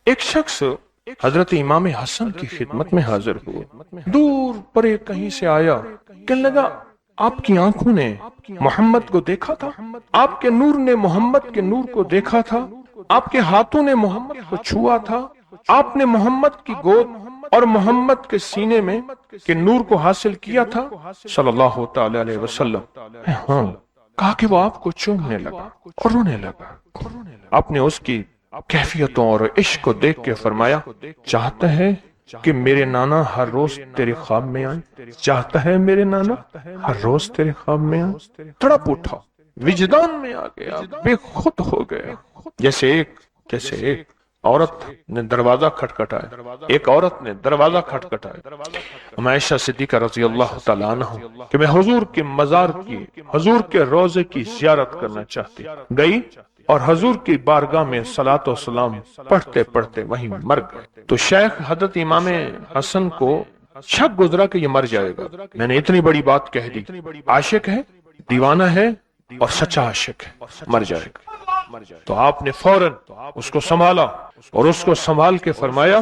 ایک شخص حضرت امام حسن کی خدمت میں حاضر ہوا، دور پر ایک کہیں سے آیا، کہنے لگا آپ کی آنکھوں نے محمد کو دیکھا تھا، آپ کے نور نے محمد کے نور کو دیکھا تھا، آپ کے ہاتھوں نے محمد کو چھوا تھا، آپ نے محمد کی گود اور محمد کے سینے میں کے نور کو حاصل کیا تھا صلی اللہ تعالی علیہ وسلم۔ ہاں، کہا کہ وہ آپ کو چومنے لگا اور رونے لگا۔ آپ نے اس کی کیفیتوں اور عشق کو دیکھ کے فرمایا، چاہتا ہے کہ میرے نانا ہر روز تیرے خواب میں آئے؟ چاہتا ہے میرے نانا ہر روز تیرے خواب میں آئے؟ تڑپ اٹھا، وجدان میں آ گیا، بے خود ہو گیا۔ جیسے ایک عورت نے دروازہ کھٹکھٹایا، ایک عورت نے دروازہ کھٹکھٹایا، عائشہ صدیقہ رضی اللہ تعالیٰ عنہ کہ میں حضور کے مزار کی، حضور کے روضے کی زیارت کرنا چاہتی، گئی اور حضور کی بارگاہ میں صلاۃ و سلام پڑھتے پڑھتے وہیں مر گئے۔ تو شیخ حضرت امام حسن کو شک گزرا کہ یہ مر جائے گا۔ میں نے اتنی بڑی بات کہہ دی، عاشق ہے، دیوانہ ہے اور سچا عاشق ہے، مر جائے گا۔ تو آپ نے فوراً اس کو سنبھالا اور اس کو سنبھال کے فرمایا،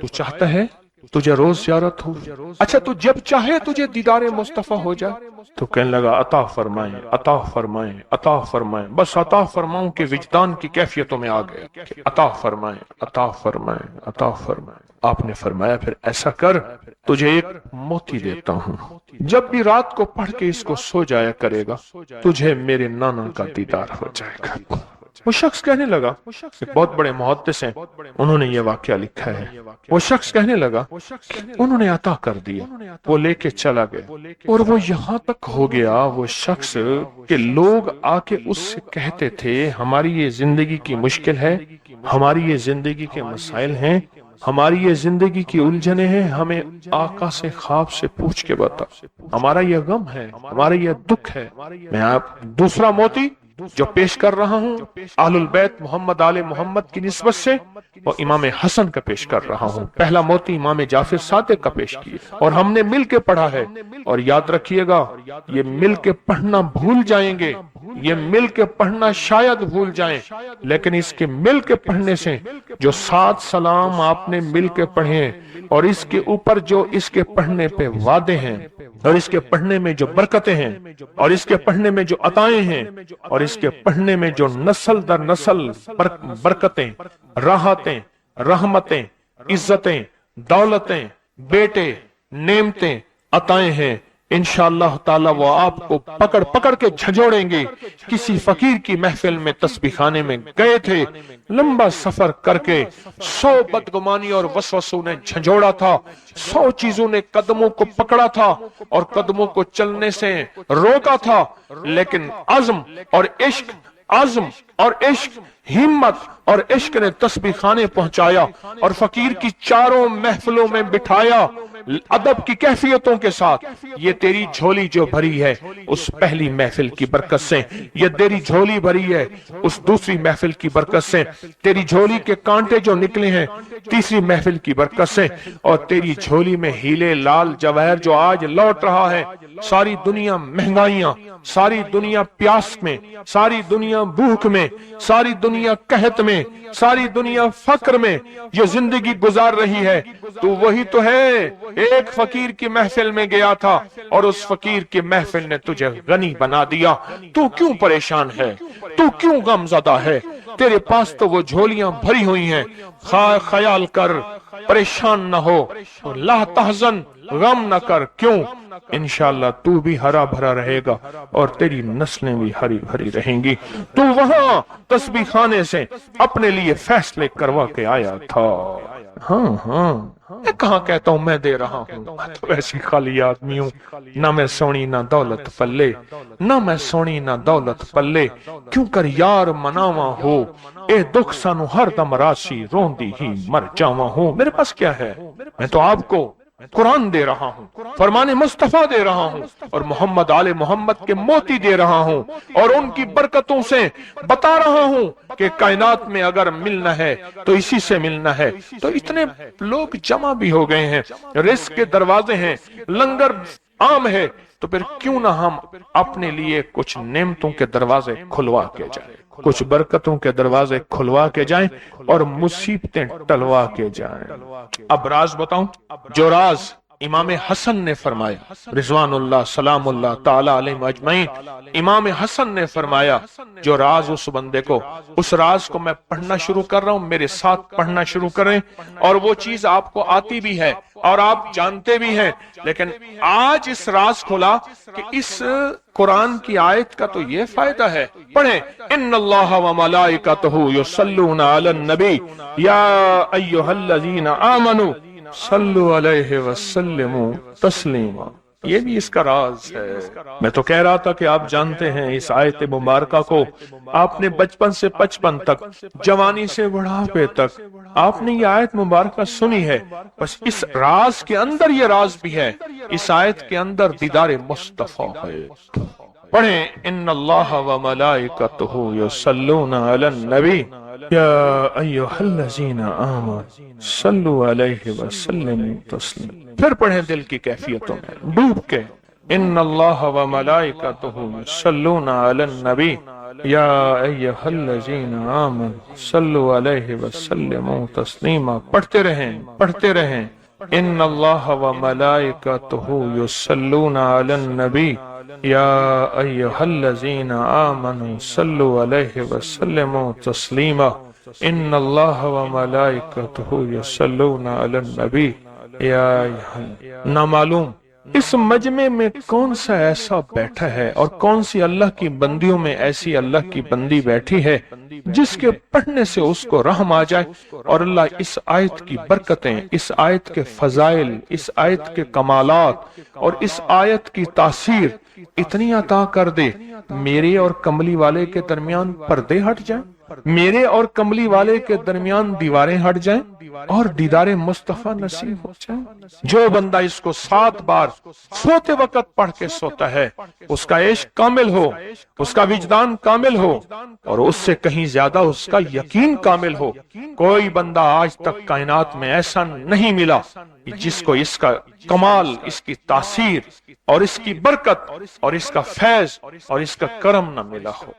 تو چاہتا ہے تجھے روز زیارت ہو؟ اچھا تو جب چاہے تجھے دیدار مصطفیٰ ہو جائے؟ تو کہنے لگا عطا فرمائیں، عطا فرمائیں، عطا فرمائیں، بس عطا فرماؤں کے وجدان کی کیفیتوں میں آ گیا کہ عطا فرمائیں، عطا فرمائیں، عطا فرمائیں۔ آپ نے فرمایا پھر ایسا کر، تجھے ایک موتی دیتا ہوں، جب بھی رات کو پڑھ کے اس کو سو جایا کرے گا تجھے میرے نانا کا دیدار ہو جائے گا۔ وہ شخص کہنے لگا، ایک بہت بڑے محدث ہیں، انہوں نے یہ واقعہ لکھا ہے، وہ شخص کہنے لگا انہوں نے عطا کر دیا، وہ لے کے چلا گیا، اور وہ یہاں تک ہو گیا وہ شخص کہ لوگ آ کے اس سے کہتے تھے ہماری یہ زندگی کی مشکل ہے، ہماری یہ زندگی کے مسائل ہیں، ہماری یہ زندگی کی الجھنیں ہیں، ہمیں آقا سے خواب سے پوچھ کے بتا، ہمارا یہ غم ہے، ہمارا یہ دکھ ہے۔ میں آپ دوسرا موتی جو پیش کر رہا ہوں اہل البیت محمد آل محمد کی نسبت سے، وہ امام حسن کا پیش کر رہا ہوں۔ پہلا موتی امام جعفر صادق کا پیش کیا اور ہم نے مل کے پڑھا ہے، اور یاد رکھیے گا یہ مل کے پڑھنا بھول جائیں گے، یہ مل کے پڑھنا شاید بھول جائیں، لیکن اس کے مل کے پڑھنے سے جو 7 سلام آپ نے مل کے پڑھے اور اس کے اوپر جو اس کے پڑھنے پہ وعدے ہیں اور اس کے پڑھنے میں جو برکتیں ہیں اور اس کے پڑھنے میں جو عطائیں ہیں اور اس کے پڑھنے میں جو نسل در نسل برکتیں، راحتیں، رحمتیں، عزتیں، دولتیں، بیٹے، نعمتیں، عطائیں ہیں، انشاءاللہ تعالی وہ آپ کو پکڑ پکڑ کے جھنجھوڑیں گے۔ کسی فقیر کی محفل میں تسبیح خانے میں گئے تھے، لمبا سفر کر کے 100 بدگمانی اور وسوسوں نے جھنجھوڑا تھا، 100 چیزوں نے قدموں کو پکڑا تھا اور قدموں کو چلنے سے روکا تھا، لیکن عزم اور عشق، عزم اور عشق، ہمت اور عشق نے تسبیح خانے پہنچایا اور فقیر کی چاروں محفلوں میں بٹھایا ادب کی کیفیتوں کے ساتھ۔ یہ تیری جھولی جو بھری ہے اس پہلی محفل کی برکت سے، یہ تیری جھولی بھری ہے اس دوسری محفل کی برکت سے، تیری جھولی کے کانٹے جو نکلے ہیں تیسری محفل کی برکت سے، اور تیری جھولی میں ہیلے لال جواہر جو آج لوٹ رہا ہے۔ ساری دنیا مہنگائیاں، ساری دنیا پیاس میں، ساری دنیا بھوک میں، ساری دنیا قحط میں، ساری دنیا فقر میں یہ زندگی گزار رہی ہے، تو وہی تو ہے ایک فقیر کی محفل میں گیا تھا اور اس فقیر کی محفل نے تجھے غنی بنا دیا۔ تو کیوں پریشان ہے؟ تو کیوں غم زدہ ہے؟ تیرے پاس تو وہ جھولیاں بھری ہوئی ہیں۔ خیال کر، پریشان نہ ہو، لا تحزن، غم نہ کر۔ کیوں؟ انشاءاللہ تو بھی ہرا بھرا رہے گا اور تیری نسلیں بھی ہری بھری رہیں گی۔ تو وہاں تسبیح خانے سے اپنے لیے فیصلے کروا کے آیا تھا۔ ہاں میں کہاں کہتا ہوں میں دے رہا ہوں، تو ایسی خالی آدمی ہوں، نہ میں سونی نہ دولت پلے، نہ میں سونی نہ دولت پلے، کیوں کر یار مناواں ہو، اے دکھ سانو ہر دم راسی روندی ہی مر جاواں ہوں۔ میرے پاس کیا ہے؟ میں تو آپ کو قرآن دے رہا ہوں، فرمان مصطفیٰ دے رہا ہوں، اور محمد آل محمد کے موتی دے رہا ہوں، اور ان کی برکتوں سے بتا رہا ہوں کہ کائنات میں اگر ملنا ہے تو اسی سے ملنا ہے۔ تو اتنے لوگ جمع بھی ہو گئے ہیں، رزق کے دروازے ہیں، لنگر عام ہے، تو پھر کیوں نہ ہم اپنے لیے کچھ نعمتوں کے دروازے کھلوا کے جائیں۔ کچھ برکتوں کے دروازے کھلوا کے جائیں اور مصیبتیں ٹلوا کے جائیں۔ اب راز بتاؤں، جو راز امام حسن نے فرمایا رضوان اللہ سلام اللہ تعالی علیہ اجمعین، امام حسن نے فرمایا جو راز اس بندے کو، اس راز کو میں پڑھنا شروع کر رہا ہوں، میرے ساتھ پڑھنا شروع کریں، اور وہ چیز آپ کو آتی بھی ہے اور آپ جانتے بھی ہیں، لیکن آج اس راز کھلا کہ اس قرآن کی آیت کا تو یہ فائدہ ہے۔ پڑھیں، ان اللہ و ملائکتہ یصلون علی النبی یا ایھا الذین آمنوا صلو علیہ وسلموا تسلیما۔ یہ بھی اس کا راز ہے۔ میں تو کہہ رہا تھا کہ آپ جانتے ہیں اس آیت مبارکہ کو، آپ نے بچپن سے 55 تک، جوانی سے بڑھاپے تک آپ نے یہ آیت مبارکہ سنی ہے، بس اس راز کے اندر یہ راز بھی ہے، اس آیت کے اندر دیدار مصطفیٰ ہے۔ پڑھیں، ان اللہ و ملائکتہ یصلون علی النبی یا ایھا الذین آمنوا صلوا علیہ وسلموا تسلیما۔ پھر پڑھیں دل کی کیفیتوں میں ڈوب کے، ان اللہ و ملائکتہ یصلون علی النبی یا ایھا الذین آمنوا صلوا علیہ وسلموا تسلیما۔ پڑھتے رہیں، ان اللہ و ملائکتہ یصلون علی النبی یا ایھا الذین آمنوا صلوا علیہ وسلموا تسلیما۔ ان اللہ و ملائکتہ یصلون علی النبی یا نامعلوم اس مجمع میں کون سا ایسا بیٹھا ہے اور کون سی اللہ کی بندیوں میں ایسی اللہ کی بندی بیٹھی ہے جس کے پڑھنے سے اس کو رحم آ جائے اور اللہ اس آیت کی برکتیں، اس آیت کے فضائل، اس آیت کے کمالات اور اس آیت کی تاثیر اتنی عطا کر دے، میرے اور کملی والے کے درمیان پردے ہٹ جائیں، میرے اور کملی والے کے درمیان دیواریں ہٹ جائیں اور دیدار مصطفیٰ نصیب ہو جائے۔ جو بندہ اس کو 7 بار سوتے وقت پڑھ کے سوتا ہے، اس کا عشق کامل ہو، اس کا وجدان کامل ہو اور اس سے کہیں زیادہ اس کا یقین کامل ہو۔ کوئی بندہ آج تک کائنات میں ایسا نہیں ملا جس کو اس کا کمال، اس کی تاثیر اور اس کی برکت اور اس کا فیض اور اس کا کرم نہ ملا ہو۔